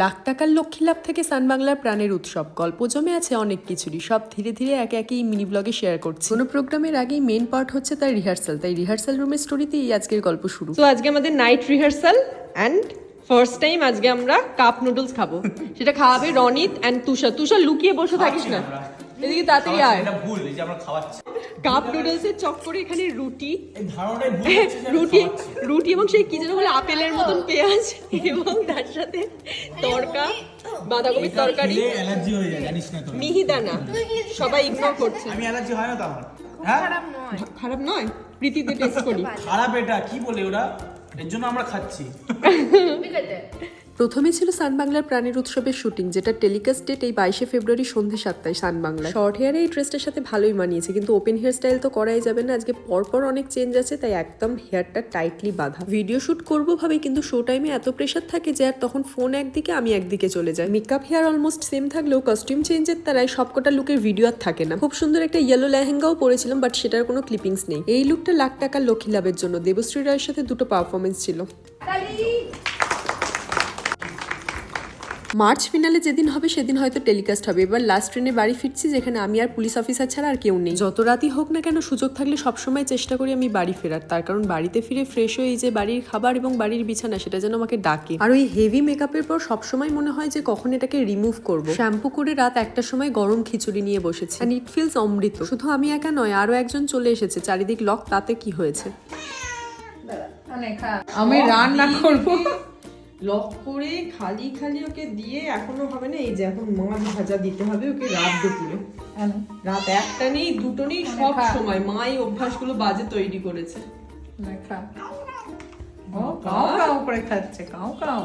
লাখ টাকার লক্ষ্মী লাভ থেকে সানবাংলার প্রাণের উৎসব গল্প জমে আছে অনেক কিছুরই, সব ধীরে ধীরে একে একে মিনি ব্লগে শেয়ার করছি। কোনো প্রোগ্রামের আগেই মেন পার্ট হচ্ছে তার রিহার্সাল, তাই রিহার্সাল রুমের স্টোরিতেই আজকের গল্প শুরু। তো আজকে আমাদের night rehearsal and first time আজকে আমরা কাপ নুডলস খাবো। সেটা খাওয়াবে রনিত অ্যান্ড তুষার। তুষার লুকিয়ে বসে থাকিস না, এদিকে তাড়াতাড়ি আয়। এটা ভুল, এই যে আমরা খাওয়াচ্ছি কাপ নুডলস এর চক্করে এখানে রুটি এই ধারণাটাই ভুল হচ্ছে যে রুটি রুটি এবং সেই কি যেন বলে আপেলের মতন পেঁয়াজ এবং তার সাথে তড়কা, বাঁধাকপির তরকারি, অ্যালার্জি হয়ে যায় জানিস না তুই। মিহিদানা। সবাই ইগনোর করছে। আমি অ্যালার্জি হয় না তো আমার। হ্যাঁ খারাপ নয়, প্রীতিতে টেস্ট করি। খারাপ এটা কি বলে ওরা, এর জন্য আমরা খাচ্ছি। প্রথমে ছিল সানবাংলার প্রাণের উৎসবের শুটিং, যেটা টেলিকাস্ট ডেট এই 22 ফেব্রুয়ারি সন্ধ্যে 7টায় সানবাংলা। শর্ট হেয়ারে এই ড্রেসটার সাথে ভালোই মানিয়েছে, কিন্তু ওপেন হেয়ার স্টাইল তো করাই যাবে না। আজকে পরপর অনেক চেঞ্জ আছে, তাই একদম হেয়ারটা টাইটলি বাঁধা। ভিডিও শুট করবো ভাবে কিন্তু শো টাইমে এত প্রেশার থাকে যে আর তখন ফোন একদিকে আমি একদিকে চলে যাই। মেকআপ হেয়ার অলমোস্ট সেম থাকলেও কস্টিউম চেঞ্জের তারাই সবকটা লুকের ভিডিও আর থাকে না। খুব সুন্দর একটা ইয়েলো লেহেঙ্গাও পরেছিলাম, বাট সেটার কোনো ক্লিপিংস নেই। এই লুকটা লাখ টাকার লক্ষ্মী লাভের জন্য দেবশ্রী রায়ের সাথে দুটো পারফরমেন্স ছিল। মার্চ ফিনালে যেদিন হবে সেদিন হয়তো টেলিকাস্ট হবে। এবার লাস্ট ট্রেনে বাড়ি ফিরছি, যেখানে আমি আর পুলিশ অফিসার ছাড়া আর কেউ নেই। যত রাতই হোক না কেন, সুযোগ থাকলে সবসময় চেষ্টা করি আমি বাড়ি ফেরার, তার কারণ বাড়িতে ফিরে ফ্রেশ হয়ে এই যে বাড়ির খাবার এবং বাড়ির বিছানা, সেটা যেন আমাকে ডাকে। আর ওই হেভি মেকআপের পর সবসময় মনে হয় যে কখন এটাকে রিমুভ করব। শ্যাম্পু করে রাত 1টার সময় গরম খিচুড়ি নিয়ে বসেছি, এন্ড ইট ফিলস অমৃত। শুধু আমি একা নয়, আরো একজন চলে এসেছে। চারিদিক লক, তাতে কি হয়েছে? আমি রান্না করব লক করে খালি খালি ওকে দিয়ে এখনো হবে না। এই যে এখন মাছ ভাজা দিতে হবে ওকে রাত দুপুরে। রাত 1টা নেই 2টো নেই, সব সময় মা এই অভ্যাসগুলো বাজে তৈরি করেছে। ও কাউ কাউ করে খাচ্ছে, কাউ কাউ।